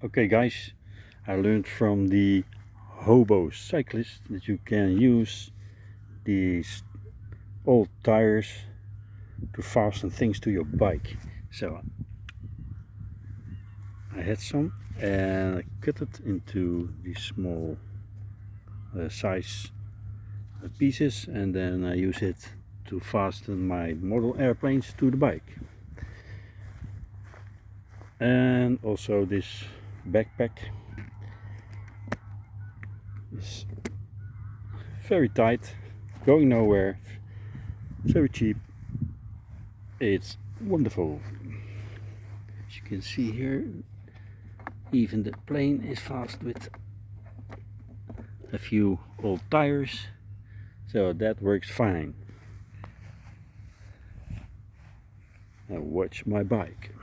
Okay guys, I learned from the Hobo Cyclist that you can use these old tires to fasten things to your bike. So I had some and I cut it into these small size pieces, and then I use it to fasten my model airplanes to the bike. And also this backpack is very tight, going nowhere, very cheap. It's wonderful. As you can see here, even the plane is fast with a few old tires, so that works fine. Now watch my bike.